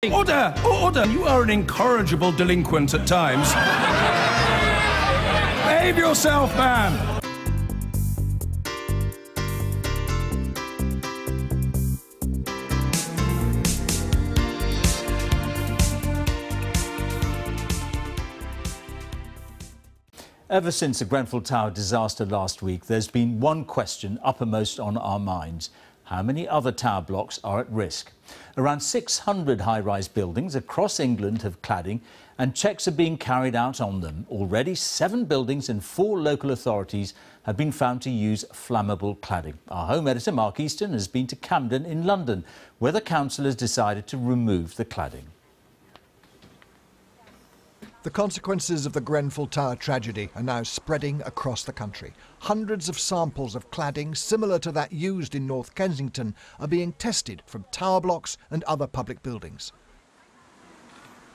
Order! Order! You are an incorrigible delinquent at times. Behave yourself, man! Ever since the Grenfell Tower disaster last week, there's been one question uppermost on our minds. How many other tower blocks are at risk? Around 600 high-rise buildings across England have cladding, and checks are being carried out on them. Already 7 buildings and 4 local authorities have been found to use flammable cladding. Our home editor, Mark Easton, has been to Camden in London, where the council has decided to remove the cladding. The consequences of the Grenfell Tower tragedy are now spreading across the country. Hundreds of samples of cladding similar to that used in North Kensington are being tested from tower blocks and other public buildings.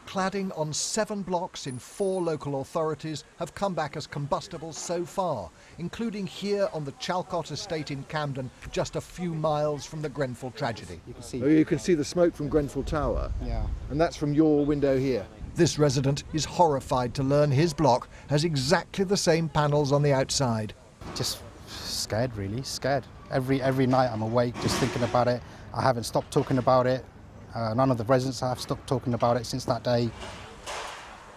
Cladding on 7 blocks in 4 local authorities have come back as combustible so far, including here on the Chalcott estate in Camden, just a few miles from the Grenfell tragedy. You can see the smoke from Grenfell Tower, yeah, and that's from your window here. This resident is horrified to learn his block has exactly the same panels on the outside. Just scared, really, scared. Every night I'm awake just thinking about it. I haven't stopped talking about it. None of the residents have stopped talking about it since that day.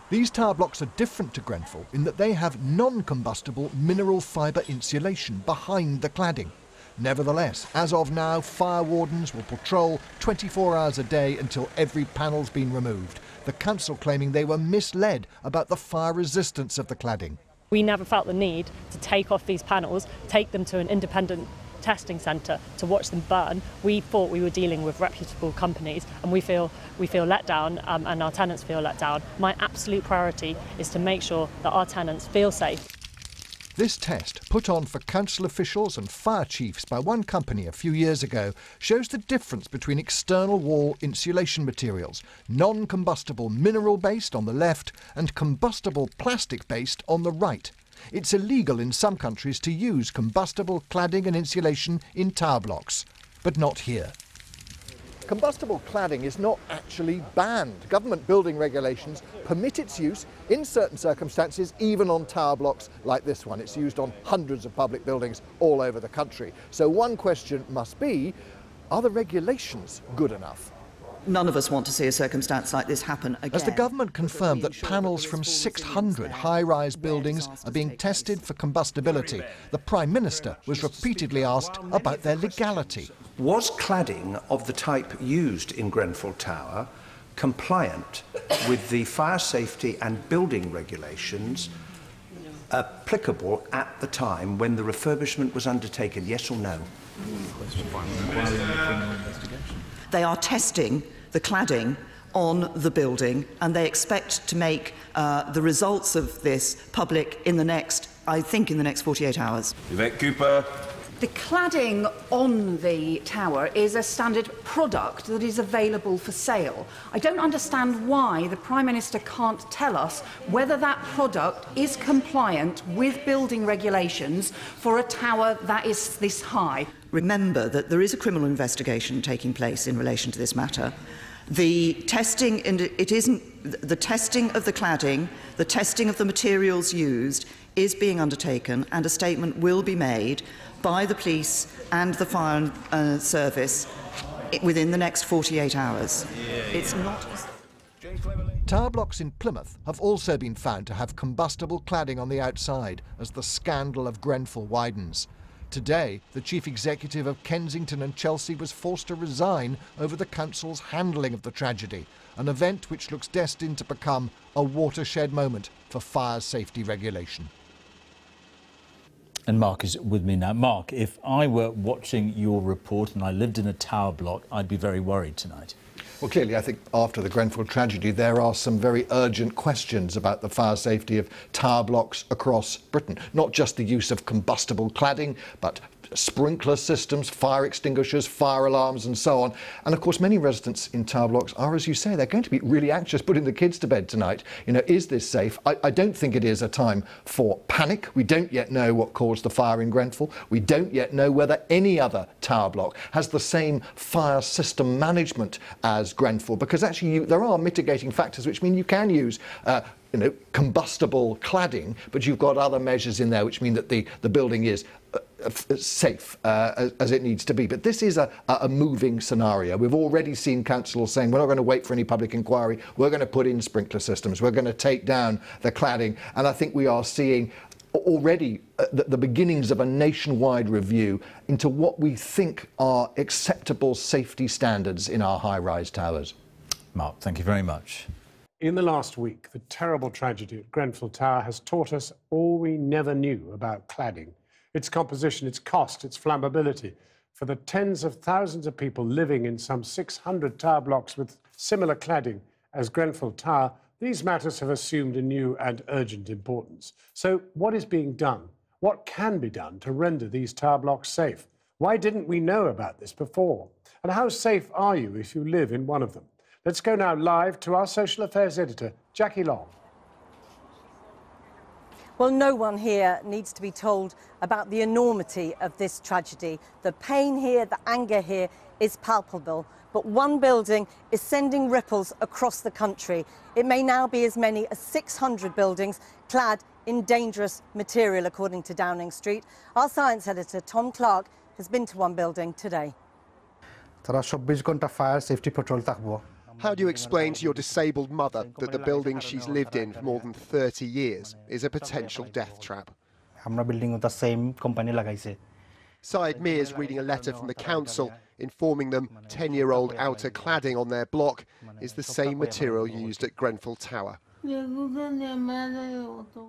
These tower blocks are different to Grenfell in that they have non-combustible mineral fibre insulation behind the cladding. Nevertheless, as of now, fire wardens will patrol 24 hours a day until every panel's been removed. The council claiming they were misled about the fire resistance of the cladding. We never felt the need to take off these panels, take them to an independent testing centre to watch them burn. We thought we were dealing with reputable companies, and we feel let down, and our tenants feel let down. My absolute priority is to make sure that our tenants feel safe. This test, put on for council officials and fire chiefs by one company a few years ago, shows the difference between external wall insulation materials, non-combustible mineral-based on the left and combustible plastic-based on the right. It's illegal in some countries to use combustible cladding and insulation in tower blocks, but not here. Combustible cladding is not actually banned. Government building regulations permit its use in certain circumstances, even on tower blocks like this one. It's used on hundreds of public buildings all over the country. So one question must be, are the regulations good enough? None of us want to see a circumstance like this happen again. As the government confirmed that panels from 600 high-rise buildings are being tested for combustibility, the Prime Minister was repeatedly asked about their legality. Was cladding of the type used in Grenfell Tower compliant with the fire safety and building regulations applicable at the time when the refurbishment was undertaken, yes or no? They are testing the cladding on the building, and they expect to make the results of this public in the next, I think, in the next 48 hours. Yvette Cooper. The cladding on the tower is a standard product that is available for sale. I don't understand why the Prime Minister can't tell us whether that product is compliant with building regulations for a tower that is this high. Remember that there is a criminal investigation taking place in relation to this matter. The testing, the testing of the cladding, the testing of the materials used is being undertaken, and a statement will be made by the police and the fire service within the next 48 hours. It's not... Tower blocks in Plymouth have also been found to have combustible cladding on the outside as the scandal of Grenfell widens. Today, the chief executive of Kensington and Chelsea was forced to resign over the council's handling of the tragedy, an event which looks destined to become a watershed moment for fire safety regulation. And Mark is with me now. Mark, if I were watching your report and I lived in a tower block, I'd be very worried tonight. Well, clearly, I think after the Grenfell tragedy, there are some very urgent questions about the fire safety of tower blocks across Britain. Not just the use of combustible cladding, but sprinkler systems, fire extinguishers, fire alarms and so on. And of course many residents in tower blocks are, as you say, they're going to be really anxious putting the kids to bed tonight. You know, is this safe? I don't think it is a time for panic. We don't yet know what caused the fire in Grenfell. We don't yet know whether any other tower block has the same fire system management as as Grenfell, because actually there are mitigating factors which mean you can use combustible cladding, but you've got other measures in there which mean that the building is safe as it needs to be. But this is a moving scenario. We've already seen councillors saying we're not going to wait for any public inquiry, we're going to put in sprinkler systems, we're going to take down the cladding, and I think we are seeing already the beginnings of a nationwide review into what we think are acceptable safety standards in our high-rise towers. Mark, thank you very much. In the last week, the terrible tragedy at Grenfell Tower has taught us all we never knew about cladding. Its composition, its cost, its flammability. For the tens of thousands of people living in some 600 tower blocks with similar cladding as Grenfell Tower, these matters have assumed a new and urgent importance. So what is being done? What can be done to render these tower blocks safe? Why didn't we know about this before? And how safe are you if you live in one of them? Let's go now live to our social affairs editor, Jackie Long. Well, no one here needs to be told about the enormity of this tragedy. The pain here, the anger here is palpable. But one building is sending ripples across the country. It may now be as many as 600 buildings clad in dangerous material, according to Downing Street. Our science editor, Tom Clark, has been to one building today. How do you explain to your disabled mother that the building she's lived in for more than 30 years is a potential death trap? Saeed Mir is reading a letter from the council informing them 10-year-old outer cladding on their block is the same material used at Grenfell Tower.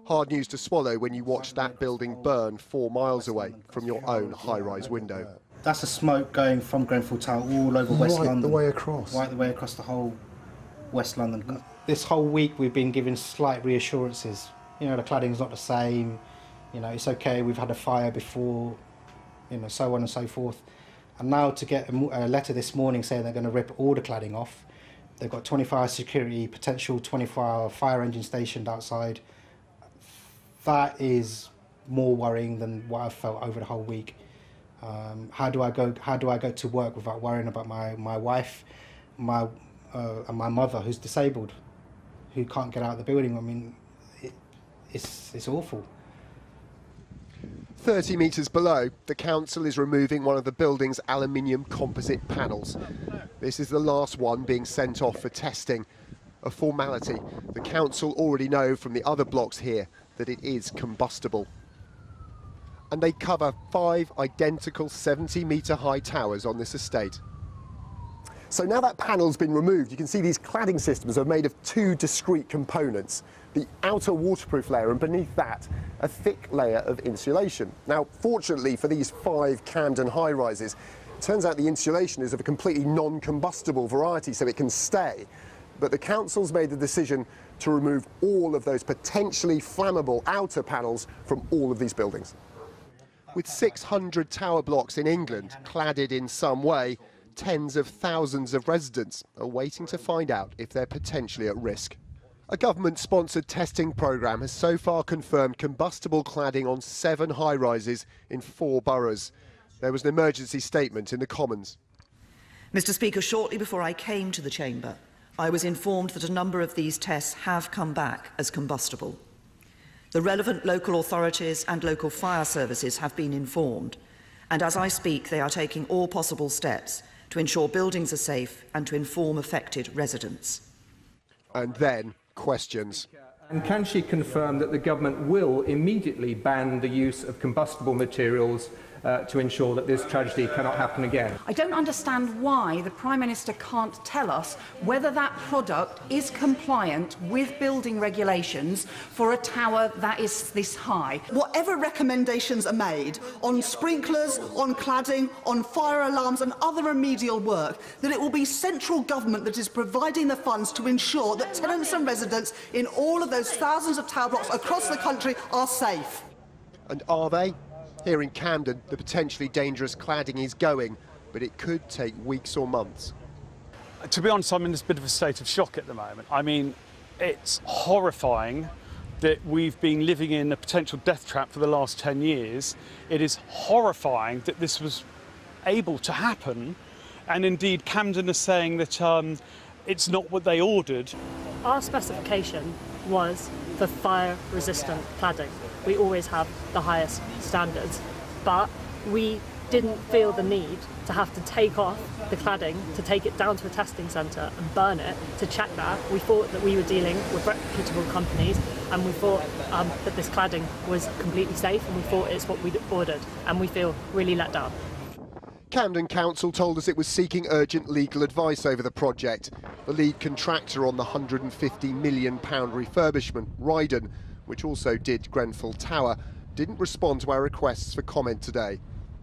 Hard news to swallow when you watch that building burn 4 miles away from your own high-rise window. That's the smoke going from Grenfell Tower all over West London. Right the way across? Right the way across the whole West London. This whole week we've been given slight reassurances. You know, the cladding's not the same, you know, it's okay, we've had a fire before, you know, so on and so forth. And now to get a letter this morning saying they're going to rip all the cladding off. They've got 24-hour security, potential 24-hour fire engine stationed outside. That is more worrying than what I've felt over the whole week. How do I go to work without worrying about my wife, and my mother who's disabled, who can't get out of the building? I mean, it's awful. 30 metres below, the council is removing one of the building's aluminium composite panels. This is the last one being sent off for testing. A formality. The council already know from the other blocks here that it is combustible. And they cover 5 identical 70-metre high towers on this estate. So now that panel's been removed, you can see these cladding systems are made of 2 discrete components. The outer waterproof layer, and beneath that, a thick layer of insulation. Now, fortunately for these 5 Camden high-rises, it turns out the insulation is of a completely non-combustible variety, so it can stay. But the council's made the decision to remove all of those potentially flammable outer panels from all of these buildings. With 600 tower blocks in England cladded in some way, tens of thousands of residents are waiting to find out if they're potentially at risk. A government-sponsored testing programme has so far confirmed combustible cladding on 7 high-rises in 4 boroughs. There was an emergency statement in the Commons. Mr. Speaker, shortly before I came to the chamber, I was informed that a number of these tests have come back as combustible. The relevant local authorities and local fire services have been informed, and as I speak, they are taking all possible steps to ensure buildings are safe and to inform affected residents. And then, questions. And can she confirm that the government will immediately ban the use of combustible materials to ensure that this tragedy cannot happen again? I don't understand why the Prime Minister can't tell us whether that product is compliant with building regulations for a tower that is this high. Whatever recommendations are made on sprinklers, on cladding, on fire alarms and other remedial work, that it will be central government that is providing the funds to ensure that tenants and residents in all of those thousands of tower blocks across the country are safe. And are they? Here in Camden, the potentially dangerous cladding is going, but it could take weeks or months. To be honest, I'm in this bit of a state of shock at the moment. I mean, it's horrifying that we've been living in a potential death trap for the last 10 years. It is horrifying that this was able to happen And indeed, Camden are saying that it's not what they ordered. Our specification was for fire-resistant cladding. We always have the highest standards, but we didn't feel the need to have to take off the cladding, to take it down to a testing centre and burn it to check that. We thought that we were dealing with reputable companies, and we thought that this cladding was completely safe, and we thought it's what we'd ordered, and we feel really let down. Camden Council told us it was seeking urgent legal advice over the project. The lead contractor on the £150 million refurbishment, Ryden, which also did Grenfell Tower, didn't respond to our requests for comment today.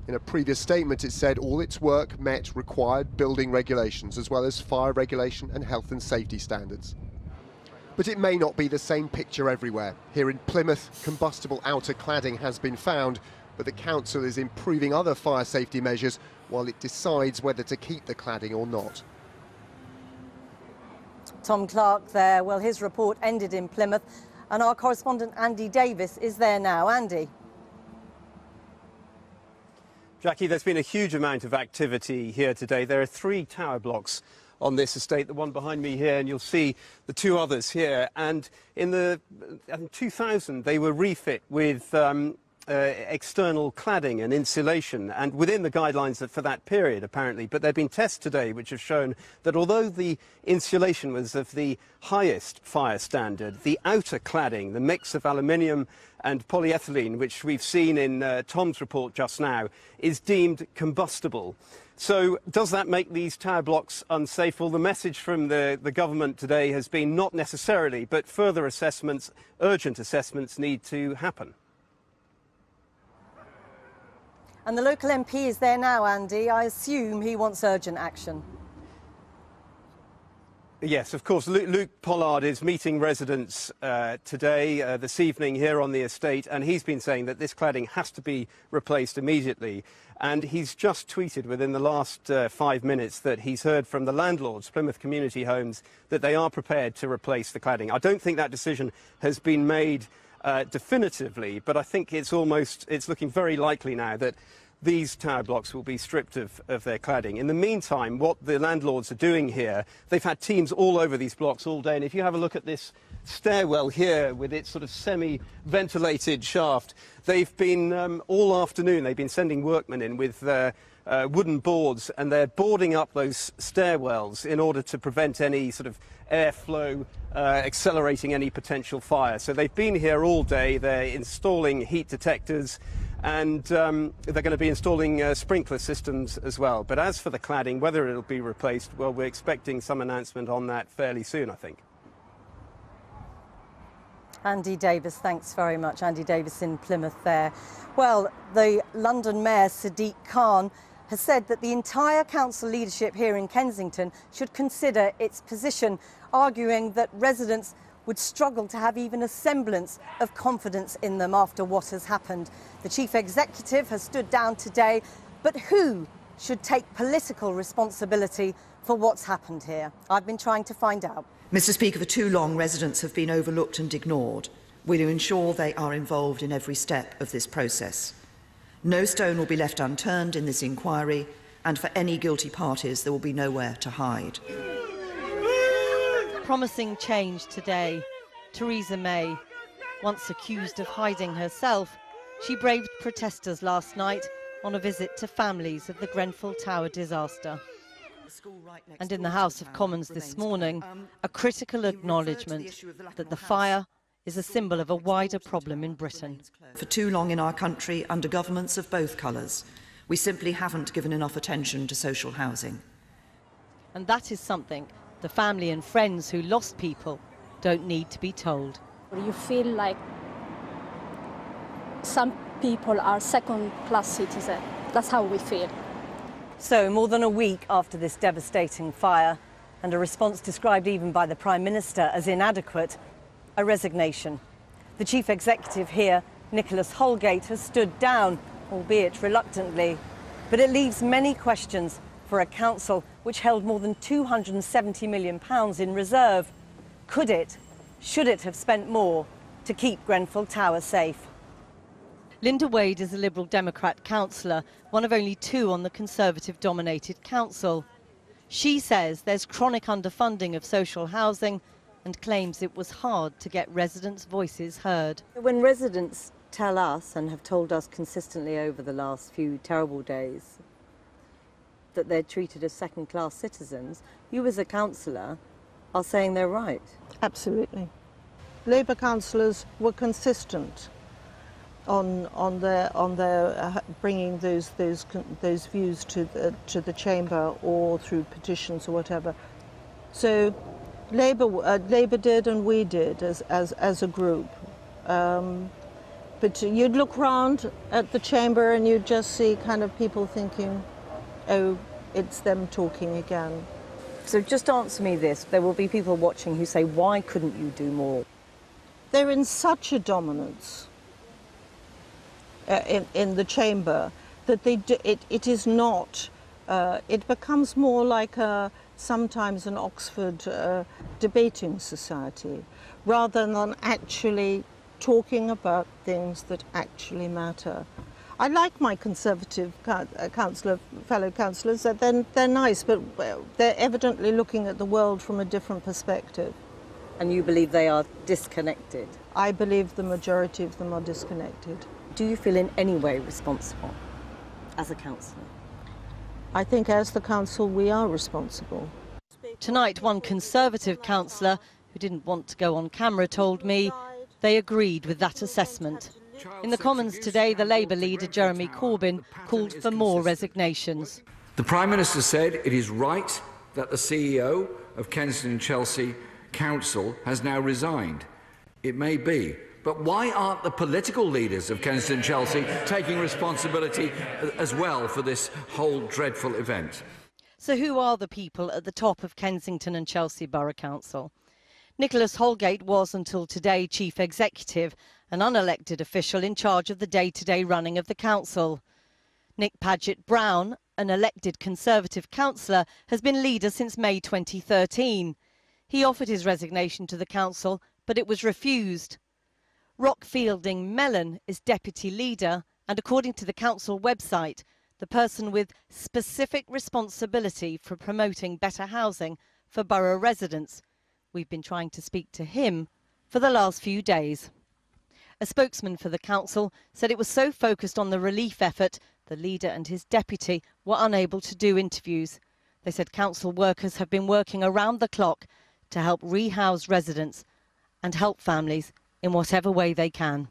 In a previous statement, it said all its work met required building regulations as well as fire regulation and health and safety standards. But it may not be the same picture everywhere. Here in Plymouth, combustible outer cladding has been found, but the council is improving other fire safety measures while it decides whether to keep the cladding or not. Tom Clark there. Well, his report ended in Plymouth, and our correspondent Andy Davis is there now. Andy. Jackie, there's been a huge amount of activity here today. There are 3 tower blocks on this estate, the one behind me here, and you'll see the 2 others here. And in 2000, they were refit with external cladding and insulation, and within the guidelines for that period, apparently. But there have been tests today which have shown that although the insulation was of the highest fire standard, the outer cladding, the mix of aluminium and polyethylene, which we've seen in Tom's report just now, is deemed combustible. So does that make these tower blocks unsafe? Well, the message from the government today has been not necessarily, but further assessments, urgent assessments, need to happen. And the local MP is there now, Andy. I assume he wants urgent action. Yes, of course. Luke Pollard is meeting residents today, this evening here on the estate, and he's been saying that this cladding has to be replaced immediately. And he's just tweeted within the last 5 minutes that he's heard from the landlords, Plymouth Community Homes, that they are prepared to replace the cladding. I don't think that decision has been made definitively, but I think it's looking very likely now that these tower blocks will be stripped of their cladding. In the meantime, what the landlords are doing here, they've had teams all over these blocks all day, and if you have a look at this stairwell here with its sort of semi-ventilated shaft, they've been, all afternoon, they've been sending workmen in with wooden boards, and they're boarding up those stairwells in order to prevent any sort of airflow accelerating any potential fire. So they've been here all day, they're installing heat detectors, and they're going to be installing sprinkler systems as well. But as for the cladding, whether it'll be replaced, well, we're expecting some announcement on that fairly soon, I think. Andy Davis, thanks very much. Andy Davis in Plymouth there. Well, the London Mayor, Sadiq Khan, has said that the entire council leadership here in Kensington should consider its position, arguing that residents would struggle to have even a semblance of confidence in them after what has happened. The chief executive has stood down today, but who should take political responsibility for what's happened here? I've been trying to find out. Mr. Speaker, for too long residents have been overlooked and ignored. Will you ensure they are involved in every step of this process? No stone will be left unturned in this inquiry, and for any guilty parties there will be nowhere to hide. Promising change today. Theresa May, once accused of hiding herself, she braved protesters last night on a visit to families of the Grenfell Tower disaster. And in the House of Commons this morning, a critical acknowledgement that the fire is a symbol of a wider problem in Britain. For too long in our country, under governments of both colours, we simply haven't given enough attention to social housing. And that is something the family and friends who lost people don't need to be told. You feel like some people are second-class citizens. That's how we feel. So, more than a week after this devastating fire, and a response described even by the Prime Minister as inadequate, a resignation. The chief executive here, Nicholas Holgate, has stood down, albeit reluctantly. But it leaves many questions for a council which held more than £270 million in reserve. Could it, should it have spent more to keep Grenfell Tower safe? Linda Wade is a Liberal Democrat councillor, one of only 2 on the Conservative-dominated council. She says there's chronic underfunding of social housing and claims it was hard to get residents' voices heard. When residents tell us, and have told us consistently over the last few terrible days, that they're treated as second-class citizens, you as a councillor are saying they're right. Absolutely. Labour councillors were consistent on their bringing those views to the chamber or through petitions or whatever. So Labour did and we did as a group. But you'd look round at the chamber and you'd just see kind of people thinking, oh, it's them talking again. So just answer me this. There will be people watching who say, why couldn't you do more? They're in such a dominance in the chamber that it is not, it becomes more like sometimes an Oxford debating society rather than actually talking about things that actually matter. I like my Conservative fellow councillors, they're nice, but they're evidently looking at the world from a different perspective. And you believe they are disconnected? I believe the majority of them are disconnected. Do you feel in any way responsible as a councillor? I think as the council we are responsible. Tonight, one Conservative councillor who didn't want to go on camera told me they agreed with that assessment. In the Commons today, the Labour leader Jeremy Corbyn called for more resignations. The Prime Minister said it is right that the CEO of Kensington and Chelsea Council has now resigned. It may be. But why aren't the political leaders of Kensington and Chelsea taking responsibility as well for this whole dreadful event? So who are the people at the top of Kensington and Chelsea Borough Council? Nicholas Holgate was until today chief executive, an unelected official in charge of the day-to-day running of the council. Nick Paget-Brown, an elected Conservative councillor, has been leader since May 2013. He offered his resignation to the council, but it was refused. Rock Fielding Mellon is deputy leader and, according to the council website, the person with specific responsibility for promoting better housing for borough residents. We've been trying to speak to him for the last few days. A spokesman for the council said it was so focused on the relief effort, the leader and his deputy were unable to do interviews. They said council workers have been working around the clock to help rehouse residents and help families in whatever way they can.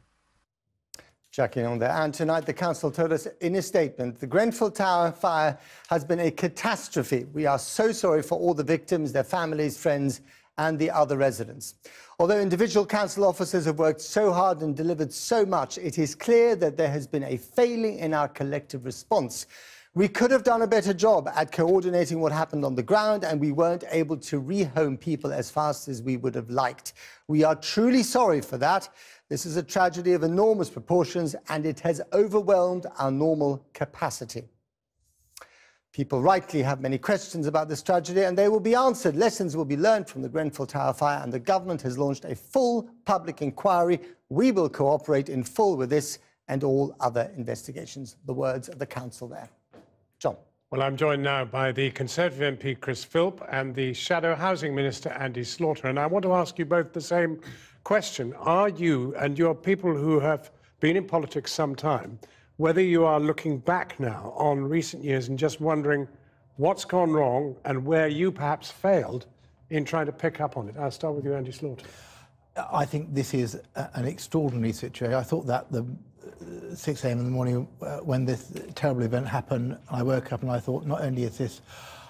Jackie on there. And tonight the council told us in a statement, the Grenfell Tower fire has been a catastrophe. We are so sorry for all the victims, their families, friends and the other residents. Although individual council officers have worked so hard and delivered so much, it is clear that there has been a failing in our collective response. We could have done a better job at coordinating what happened on the ground, and we weren't able to rehome people as fast as we would have liked. We are truly sorry for that. This is a tragedy of enormous proportions, and it has overwhelmed our normal capacity. People rightly have many questions about this tragedy, and they will be answered. Lessons will be learned from the Grenfell Tower fire, and the government has launched a full public inquiry. We will cooperate in full with this and all other investigations. The words of the council there. John. Well, I'm joined now by the Conservative MP Chris Philp and the Shadow Housing Minister Andy Slaughter, and I want to ask you both the same question. Are you and your people who have been in politics some time, whether you are looking back now on recent years and just wondering what's gone wrong and where you perhaps failed in trying to pick up on it? I'll start with you, Andy Slaughter. I think this is an extraordinary situation. I thought that the 6 a.m. in the morning when this terrible event happened, I woke up and I thought, not only is this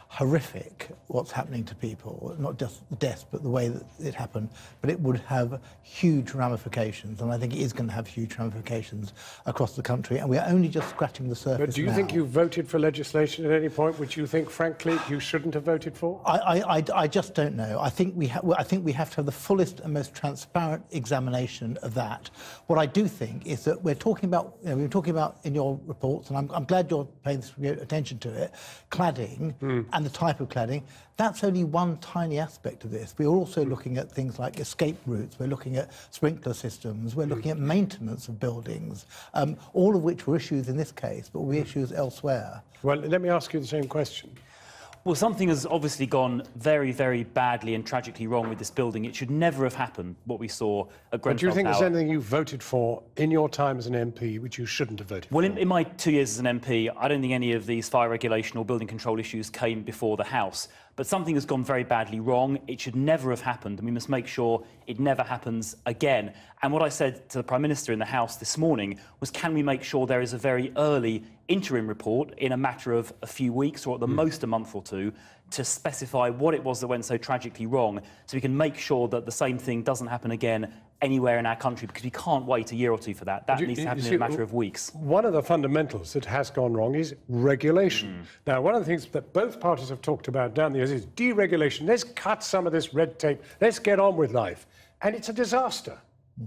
horrific what's happening to people, not just the death, but the way that it happened, but it would have huge ramifications, and I think it is going to have huge ramifications across the country, and we're only just scratching the surface. But do you think you voted for legislation at any point which you think, frankly, you shouldn't have voted for? I just don't know. I think we have to have the fullest and most transparent examination of that. What I do think is that we're talking about, we were talking about in your reports, and I'm glad you're paying attention to it, cladding and the type of cladding. That's only one tiny aspect of this. We're also looking at things like escape routes, we're looking at sprinkler systems, we're looking at maintenance of buildings, all of which were issues in this case, but will be issues elsewhere. Well, let me ask you the same question. Well, something has obviously gone very, very badly and tragically wrong with this building. It should never have happened, what we saw at Grenfell Tower. But do you think there's anything you voted for in your time as an MP which you shouldn't have voted for? Well, in my 2 years as an MP, I don't think any of these fire regulation or building control issues came before the House. But something has gone very badly wrong. It should never have happened, and we must make sure it never happens again. And what I said to the Prime Minister in the House this morning was, can we make sure there is a very early interim report in a matter of a few weeks, or at the most a month or two, to specify what it was that went so tragically wrong, so we can make sure that the same thing doesn't happen again anywhere in our country, because we can't wait a year or two for that. That needs to happen in a matter of weeks. One of the fundamentals that has gone wrong is regulation. Now, one of the things that both parties have talked about down the years is deregulation. Let's cut some of this red tape. Let's get on with life. And it's a disaster,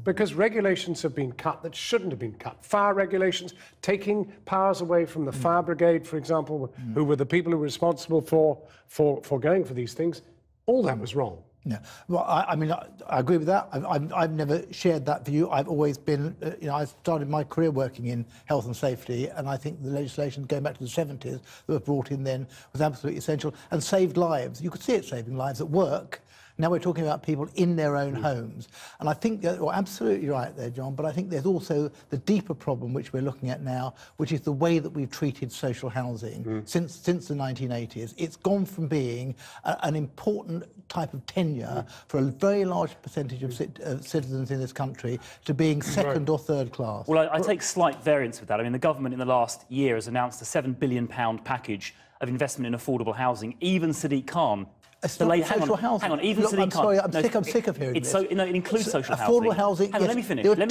because regulations have been cut that shouldn't have been cut. Fire regulations, taking powers away from the fire brigade, for example, who were the people who were responsible for going for these things. All that was wrong. Yeah, well, I mean, I agree with that. I've never shared that view. I've always been, you know, I started my career working in health and safety, and I think the legislation going back to the 70s that was brought in then was absolutely essential and saved lives. You could see it saving lives at work. Now we're talking about people in their own homes. And I think you're absolutely right there, John, but I think there's also the deeper problem which we're looking at now, which is the way that we've treated social housing since the 1980s. It's gone from being an important type of tenure for a very large percentage of citizens in this country to being second or third class. Well, I take slight variance with that. I mean, the government in the last year has announced a £7 billion package of investment in affordable housing. Even Sadiq Khan... Hang on. Even Look, I'm sorry, I'm sick of hearing this. So, it includes social housing. Affordable housing, Hang on, yes, let me finish. There were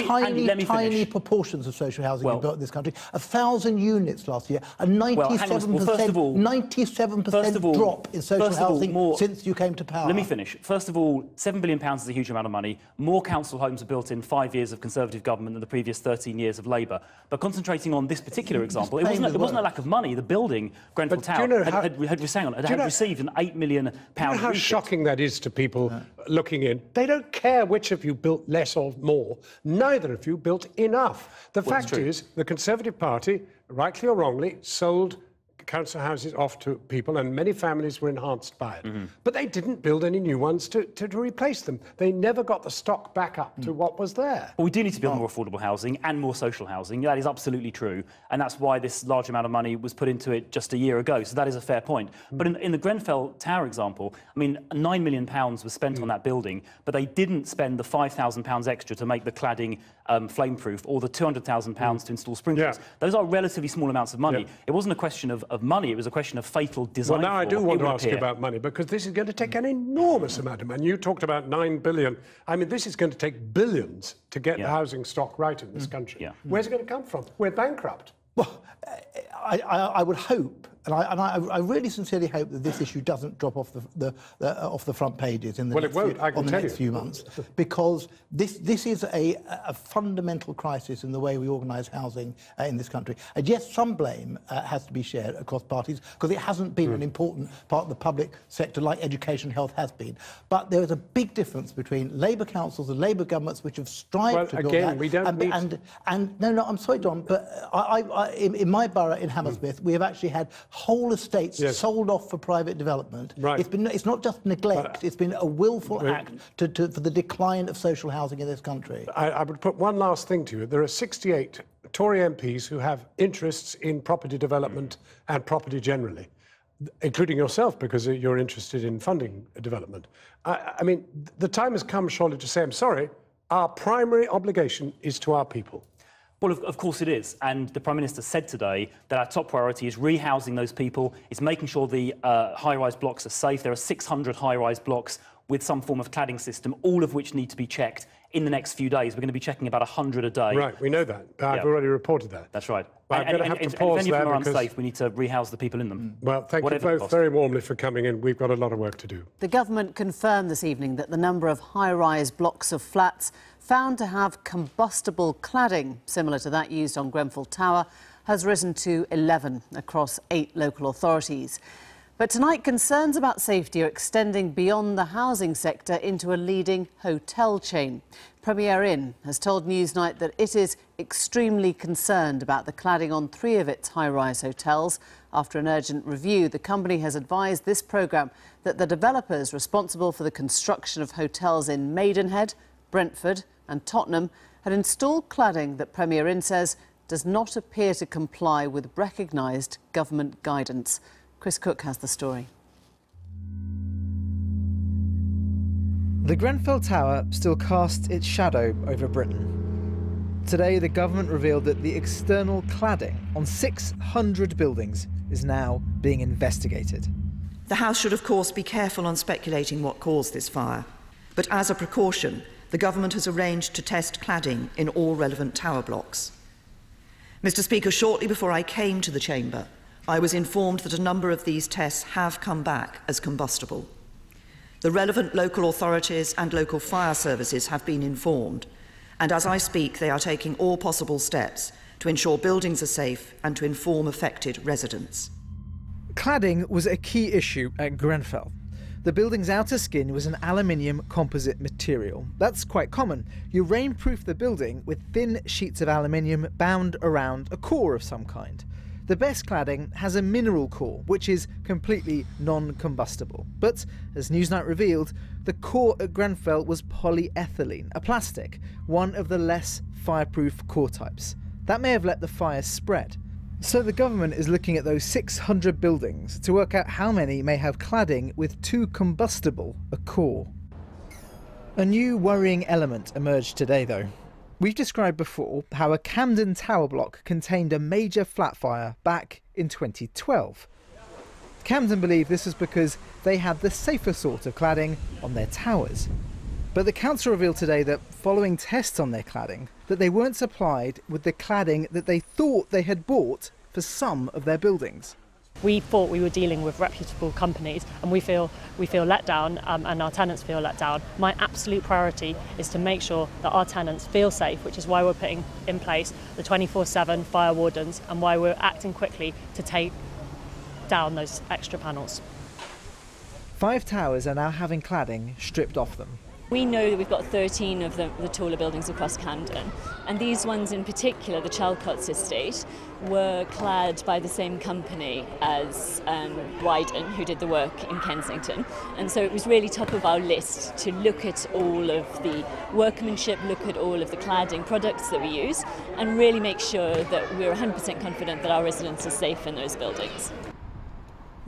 tiny proportions of social housing being built in this country. 1,000 units last year, a 97% drop in social housing since you came to power. Let me finish. First of all, £7 billion is a huge amount of money. More council homes are built in 5 years of Conservative government than the previous 13 years of Labour. But concentrating on this particular example, it wasn't a lack of money. The building, Grenfell Tower, had received an £8 million how shocking that is to people looking in. They don't care which of you built less or more. Neither of you built enough. The fact is, the Conservative Party, rightly or wrongly, sold council houses off to people, and many families were enhanced by it. But they didn't build any new ones to replace them. They never got the stock back up to what was there. Well, we do need to build more affordable housing and more social housing. That is absolutely true. And that's why this large amount of money was put into it just a year ago. So that is a fair point. But in the Grenfell Tower example, I mean, £9 million was spent on that building, but they didn't spend the £5,000 extra to make the cladding flame-proof, or the £200,000 to install sprinklers. Those are relatively small amounts of money. It wasn't a question of money, it was a question of fatal design. Well, now I do want to ask you about money, because this is going to take an enormous amount of money. You talked about $9 billion. I mean, this is going to take billions to get the housing stock right in this country. Where's it going to come from? We're bankrupt. Well, I would hope, and I really sincerely hope that this issue doesn't drop off the front pages in the next few months, because this is a fundamental crisis in the way we organise housing in this country. And yes, some blame has to be shared across parties, because it hasn't been an important part of the public sector like education and health has been. But there is a big difference between Labour councils and Labour governments which have strived to build that. We don't no, I'm sorry, John, but in my borough in Hammersmith, we have actually had whole estates sold off for private development. It's not just neglect, it's been a willful act for the decline of social housing in this country. I would put one last thing to you. There are 68 Tory MPs who have interests in property development and property generally, including yourself, because you're interested in funding development. I mean, the time has come, surely, to say, I'm sorry, our primary obligation is to our people. Well, of course it is. And the Prime Minister said today that our top priority is rehousing those people, is making sure the high-rise blocks are safe. There are 600 high-rise blocks with some form of cladding system, all of which need to be checked in the next few days. We're going to be checking about 100 a day. Right, we know that. I've already reported that. That's right. But I'm going to have to pause if any there of them are because... unsafe, we need to rehouse the people in them. Well, thank you both very warmly for coming in. We've got a lot of work to do. The government confirmed this evening that the number of high-rise blocks of flats found to have combustible cladding, similar to that used on Grenfell Tower, has risen to 11 across 8 local authorities. But tonight, concerns about safety are extending beyond the housing sector into a leading hotel chain. Premier Inn has told Newsnight that it is extremely concerned about the cladding on 3 of its high-rise hotels After an urgent review, the company has advised this programme that the developers responsible for the construction of hotels in Maidenhead, Brentford and Tottenham had installed cladding that Premier Inn says does not appear to comply with recognised government guidance. Chris Cook has the story. The Grenfell Tower still casts its shadow over Britain. Today, the government revealed that the external cladding on 600 buildings is now being investigated. The House should, of course, be careful on speculating what caused this fire. But as a precaution, the government has arranged to test cladding in all relevant tower blocks. Mr. Speaker, shortly before I came to the chamber, I was informed that a number of these tests have come back as combustible. The relevant local authorities and local fire services have been informed, and as I speak, they are taking all possible steps to ensure buildings are safe and to inform affected residents. Cladding was a key issue at Grenfell. The building's outer skin was an aluminium composite material. That's quite common. You rainproof the building with thin sheets of aluminium bound around a core of some kind. The best cladding has a mineral core, which is completely non-combustible. But, as Newsnight revealed, the core at Grenfell was polyethylene, a plastic, one of the less fireproof core types. That may have let the fire spread. So the government is looking at those 600 buildings to work out how many may have cladding with too combustible a core. A new worrying element emerged today, though. We've described before how a Camden tower block contained a major flat fire back in 2012. Camden believe this was because they had the safer sort of cladding on their towers. But the council revealed today that following tests on their cladding, that they weren't supplied with the cladding that they thought they had bought for some of their buildings. We thought we were dealing with reputable companies, and we feel let down, and our tenants feel let down. My absolute priority is to make sure that our tenants feel safe, which is why we're putting in place the 24/7 fire wardens and why we're acting quickly to take down those extra panels. 5 towers are now having cladding stripped off them. We know that we've got 13 of the taller buildings across Camden, and these ones in particular, the Chalcott's estate, were clad by the same company as Wyden, who did the work in Kensington. And so it was really top of our list to look at all of the workmanship, look at all of the cladding products that we use, and really make sure that we're 100% confident that our residents are safe in those buildings.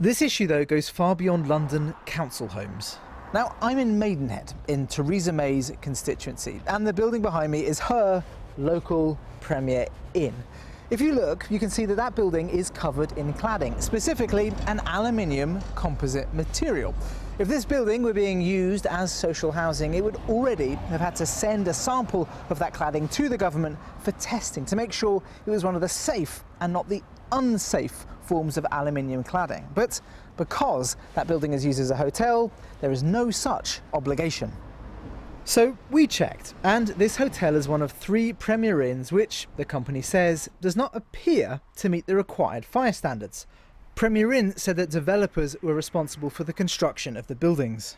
This issue, though, goes far beyond London council homes. Now, I'm in Maidenhead, in Theresa May's constituency, and the building behind me is her local Premier Inn. If you look, you can see that that building is covered in cladding, specifically an aluminium composite material. If this building were being used as social housing, it would already have had to send a sample of that cladding to the government for testing to make sure it was one of the safe and not the unsafe forms of aluminium cladding. But because that building is used as a hotel, there is no such obligation. So we checked, and this hotel is one of 3 Premier Inns which, the company says, does not appear to meet the required fire standards. Premier Inn said that developers were responsible for the construction of the buildings.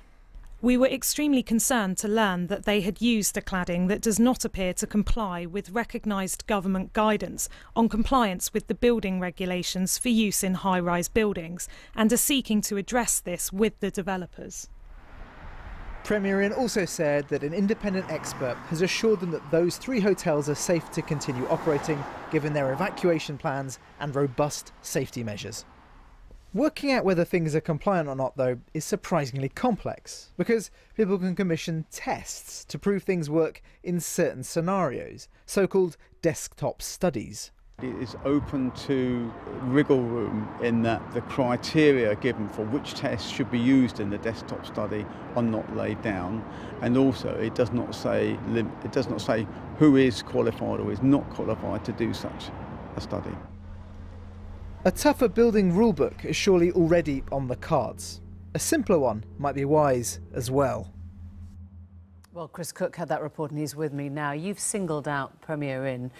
We were extremely concerned to learn that they had used a cladding that does not appear to comply with recognised government guidance on compliance with the building regulations for use in high-rise buildings, and are seeking to address this with the developers. Premier Inn also said that an independent expert has assured them that those 3 hotels are safe to continue operating, given their evacuation plans and robust safety measures. Working out whether things are compliant or not, though, is surprisingly complex, because people can commission tests to prove things work in certain scenarios, so-called desktop studies. It is open to wriggle room in that the criteria given for which tests should be used in the desktop study are not laid down, and also it does not say who is qualified or is not qualified to do such a study. A tougher building rulebook is surely already on the cards. A simpler one might be wise as well. Well, Chris Cook had that report and he's with me now. You've singled out Premier Inn.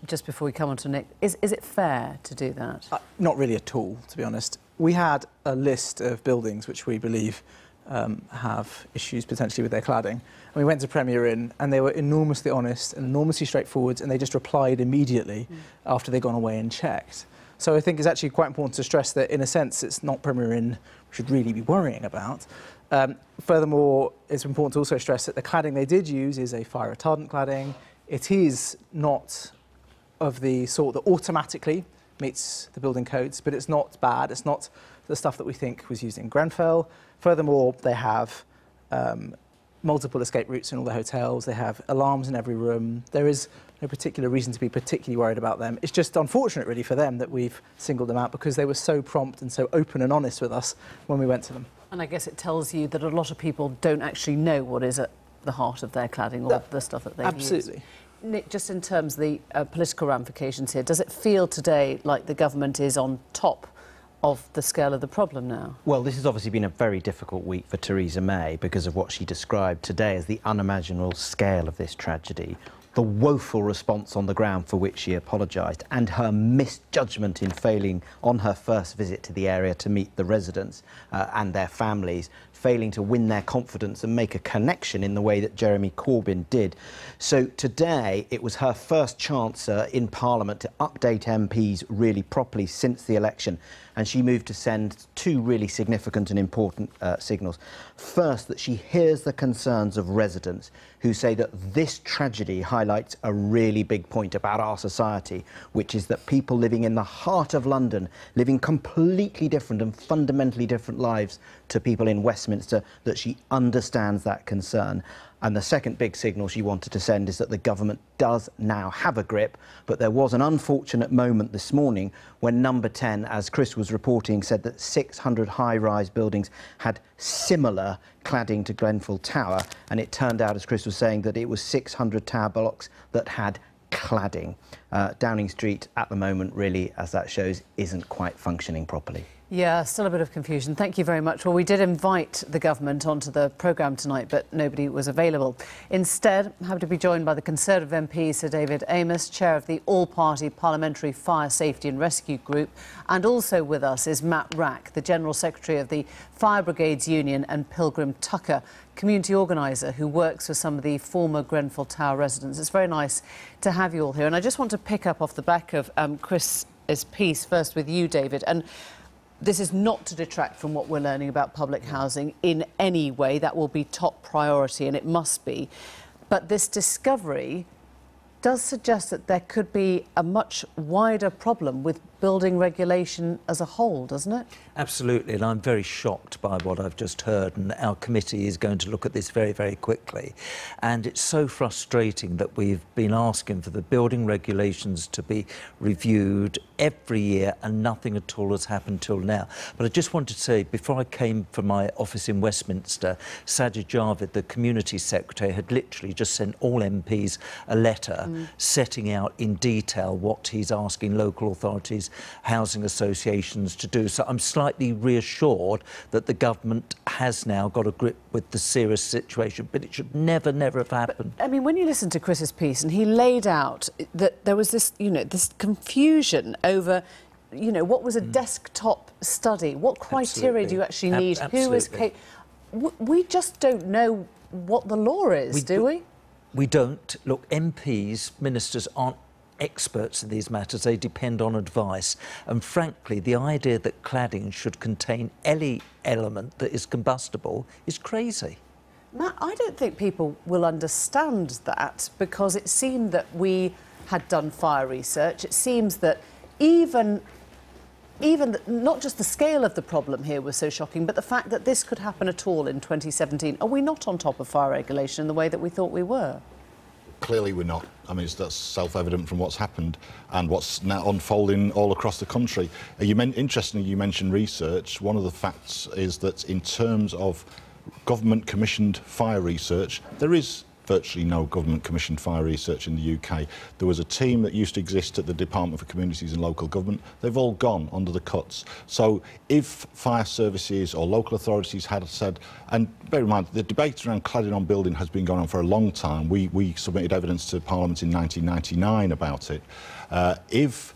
Just before we come on to Nick, is it fair to do that? Not really at all, to be honest. We had a list of buildings which we believe have issues potentially with their cladding. And we went to Premier Inn and they were enormously honest and enormously straightforward, and they just replied immediately after they'd gone away and checked. So I think it's actually quite important to stress that, in a sense, it's not Premier Inn we should really be worrying about. Furthermore, it's important to also stress that the cladding they did use is a fire retardant cladding. It is not of the sort that automatically meets the building codes, but it's not bad. It's not the stuff that we think was used in Grenfell. Furthermore, they have multiple escape routes in all the hotels. They have alarms in every room. There is no particular reason to be particularly worried about them. It's just unfortunate, really, for them that we've singled them out because they were so prompt and so open and honest with us when we went to them. And I guess it tells you that a lot of people don't actually know what is at the heart of their cladding or the stuff that they've used. Absolutely. Nick, just in terms of the political ramifications here, does it feel today like the government is on top of the scale of the problem now? Well, this has obviously been a very difficult week for Theresa May because of what she described today as the unimaginable scale of this tragedy, the woeful response on the ground for which she apologised, and her misjudgment in failing on her first visit to the area to meet the residents and their families, failing to win their confidence and make a connection in the way that Jeremy Corbyn did. So today it was her first chance in Parliament to update MPs really properly since the election, and she moved to send two really significant and important signals. First, that she hears the concerns of residents who say that this tragedy highlights a really big point about our society, which is that people living in the heart of London, living completely different and fundamentally different lives to people in Westminster, that she understands that concern. And the second big signal she wanted to send is that the government does now have a grip, but there was an unfortunate moment this morning when Number 10, as Chris was reporting, said that 600 high-rise buildings had similar cladding to Grenfell Tower, and it turned out, as Chris was saying, that it was 600 tower blocks that had cladding. Downing Street, at the moment, really, as that shows, isn't quite functioning properly. Yeah, still a bit of confusion. Thank you very much. Well, we did invite the government onto the programme tonight, but nobody was available. Instead, I'm happy to be joined by the Conservative MP, Sir David Amess, chair of the All-Party Parliamentary Fire Safety and Rescue Group, and also with us is Matt Rack, the General Secretary of the Fire Brigades Union, and Pilgrim Tucker, community organiser who works with some of the former Grenfell Tower residents. It's very nice to have you all here. And I just want to pick up off the back of Chris's piece, first with you, David. And this is not to detract from what we're learning about public housing in any way. That will be top priority, and it must be. But this discovery does suggest that there could be a much wider problem with building regulation as a whole, doesn't it? Absolutely, and I'm very shocked by what I've just heard, and our committee is going to look at this very, very quickly. And it's so frustrating that we've been asking for the building regulations to be reviewed every year and nothing at all has happened till now. But I just wanted to say, before I came from my office in Westminster, Sajid Javid, the Community Secretary, had literally just sent all MPs a letter setting out in detail what he's asking local authorities, housing associations to do. So I'm slightly reassured that the government has now got a grip with the serious situation, but it should never, never have happened. But, I mean, when you listen to Chris's piece, and he laid out that there was this, this confusion over, what was a desktop study? What criteria do you actually need? Who is we just don't know what the law is, do we? We don't. Look, MPs, ministers aren't experts in these matters. They depend on advice. And frankly, the idea that cladding should contain any element that is combustible is crazy. Matt, I don't think people will understand that, because it seemed that we had done fire research. It seems that even not just the scale of the problem here was so shocking, but the fact that this could happen at all in 2017. Are we not on top of fire regulation in the way that we thought we were? Clearly we're not. I mean, that's self-evident from what's happened and what's now unfolding all across the country. Interestingly, you mentioned research. One of the facts is that in terms of government-commissioned fire research, there is virtually no government-commissioned fire research in the UK. There was a team that used to exist at the Department for Communities and Local Government. They've all gone under the cuts. So if fire services or local authorities had said, and bear in mind, the debate around cladding on building has been going on for a long time. We submitted evidence to Parliament in 1999 about it. If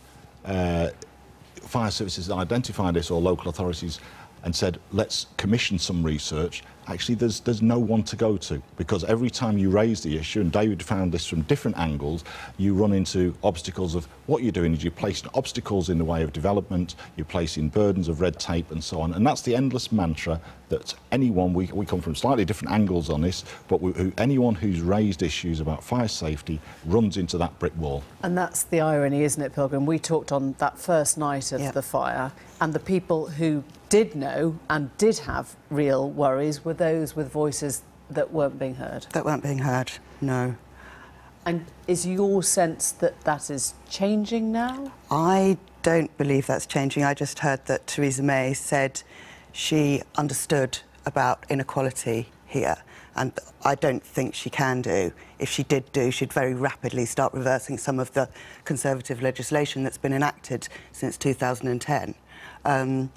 fire services identified this, or local authorities, and said, let's commission some research, actually there's no one to go to, because every time you raise the issue, and David found this from different angles, you run into obstacles of what you're doing is you're placing obstacles in the way of development, you're placing burdens of red tape and so on, and that's the endless mantra that anyone, we come from slightly different angles on this, but anyone who's raised issues about fire safety runs into that brick wall. And that's the irony, isn't it, Pilgrim? We talked on that first night of the fire, and the people who did know and did have real worries were those with voices that weren't being heard. That weren't being heard, no. And is your sense that that is changing now? I don't believe that's changing. I just heard that Theresa May said she understood about inequality here, and I don't think she can do. If she did do, she'd very rapidly start reversing some of the Conservative legislation that's been enacted since 2010. I'm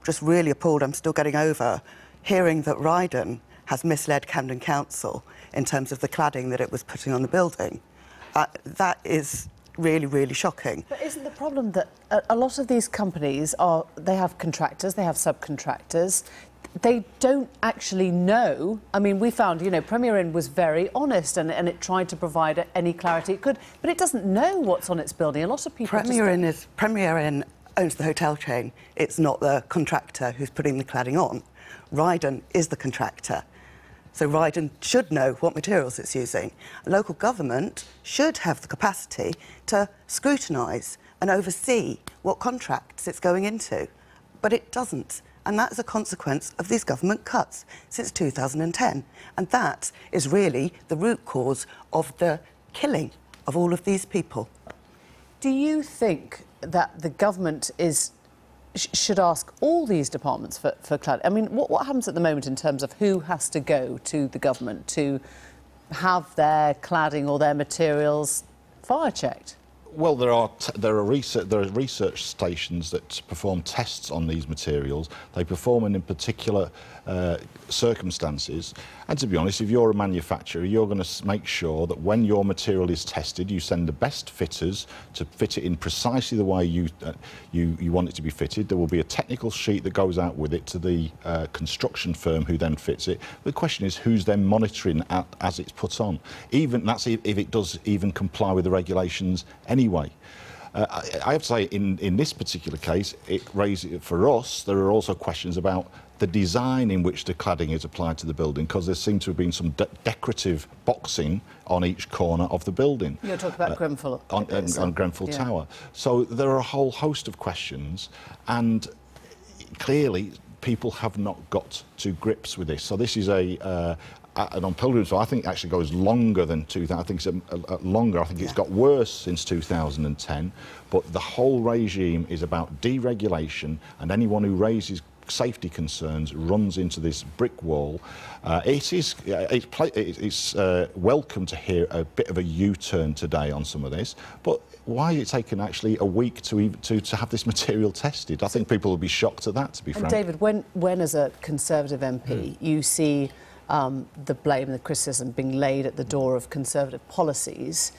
just really appalled, I'm still getting over hearing that Ryden has misled Camden Council in terms of the cladding that it was putting on the building. That is really, really shocking. But isn't the problem that a lot of these companies they have contractors, they have subcontractors, they don't actually know. I mean, we found, you know, Premier Inn was very honest and it tried to provide any clarity it could, but it doesn't know what's on its building. A lot of people Premier Inn owns the hotel chain. It's not the contractor who's putting the cladding on. Ryden is the contractor. So Ryden should know what materials it's using. Local government should have the capacity to scrutinise and oversee what contracts it's going into. But it doesn't. And that's a consequence of these government cuts since 2010. And that is really the root cause of the killing of all of these people. Do you think that the government should ask all these departments for cladding? I mean, what happens at the moment in terms of who has to go to the government to have their cladding or their materials fire checked? Well, there are research stations that perform tests on these materials. They perform them in particular circumstances. And to be honest, if you're a manufacturer, you're going to make sure that when your material is tested, you send the best fitters to fit it in precisely the way you want it to be fitted. There will be a technical sheet that goes out with it to the construction firm who then fits it. The question is who's then monitoring as it's put on. That's if it does even comply with the regulations anyway. I have to say, in this particular case, it raises, for us, there are also questions about the design in which the cladding is applied to the building, because there seems to have been some decorative boxing on each corner of the building. You're talking about Grenfell. On Grenfell Tower. So there are a whole host of questions, and clearly people have not got to grips with this. So this is and on Pilgrim's, I think it actually goes longer than 2000. I think it's longer. I think it's got worse since 2010. But the whole regime is about deregulation, and anyone who raises safety concerns runs into this brick wall. It's welcome to hear a bit of a U-turn today on some of this, but why is it taken actually a week to have this material tested? I think people will be shocked at that, to be frank. David, when as a Conservative MP you see the blame and the criticism being laid at the door of Conservative policies,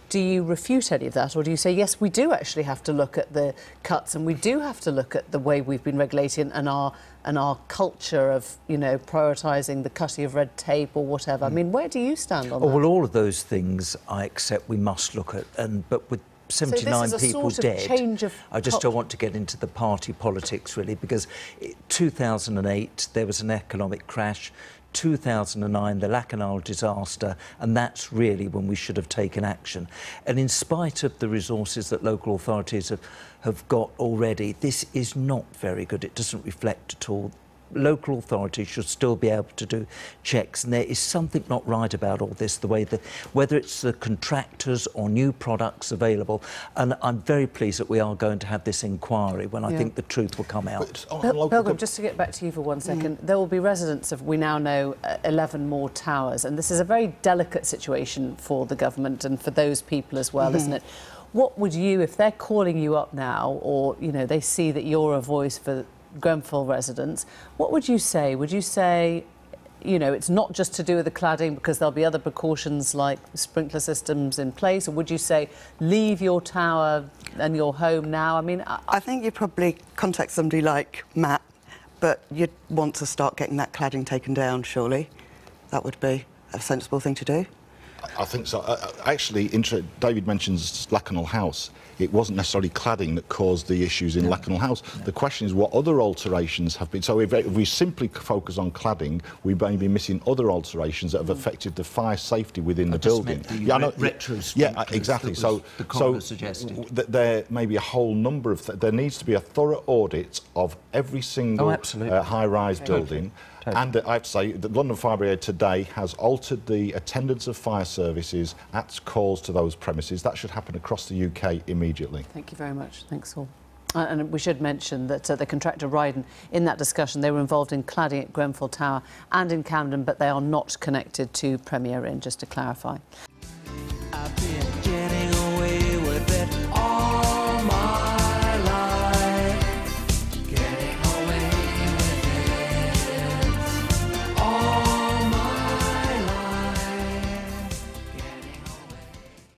do you refute any of that, or do you say, yes, we do actually have to look at the cuts and we do have to look at the way we've been regulating and our culture of, you know, prioritising the cutting of red tape or whatever? I mean, where do you stand on that? Well, all of those things I accept we must look at, but with 79 people dead, I just don't want to get into the party politics, really, because 2008 there was an economic crash, 2009, the Lacanal disaster, and that's really when we should have taken action. And in spite of the resources that local authorities have got already, this is not very good. It doesn't reflect at all. Local authorities should still be able to do checks, and there is something not right about all this, the way that, whether it's the contractors or new products available, and I'm very pleased that we are going to have this inquiry when I think the truth will come out. Pilgrim, just to get back to you for 1 second, there will be residents of, we now know, 11 more towers, and this is a very delicate situation for the government and for those people as well, isn't it? What would you, if they're calling you up now, or, you know, they see that you're a voice for Grenfell residents, what would you say? Would you say, you know, it's not just to do with the cladding because there'll be other precautions like sprinkler systems in place, or would you say leave your tower and your home now? I mean, I think you probably contact somebody like Matt, but you'd want to start getting that cladding taken down, surely. That would be a sensible thing to do. I think so. Actually, David mentions Lakanal House. It wasn't necessarily cladding that caused the issues in Lakanal House. The question is what other alterations have been. So if we simply focus on cladding, we may be missing other alterations that have affected the fire safety within the building. Retro exactly. So the coroner suggested. There may be a whole number of. There needs to be a thorough audit of every single high-rise building. And I have to say, the London Fire Brigade today has altered the attendance of fire services at calls to those premises. That should happen across the UK immediately. Thank you very much. Thanks all. And we should mention that the contractor Ryden, in that discussion, they were involved in cladding at Grenfell Tower and in Camden, but they are not connected to Premier Inn, just to clarify.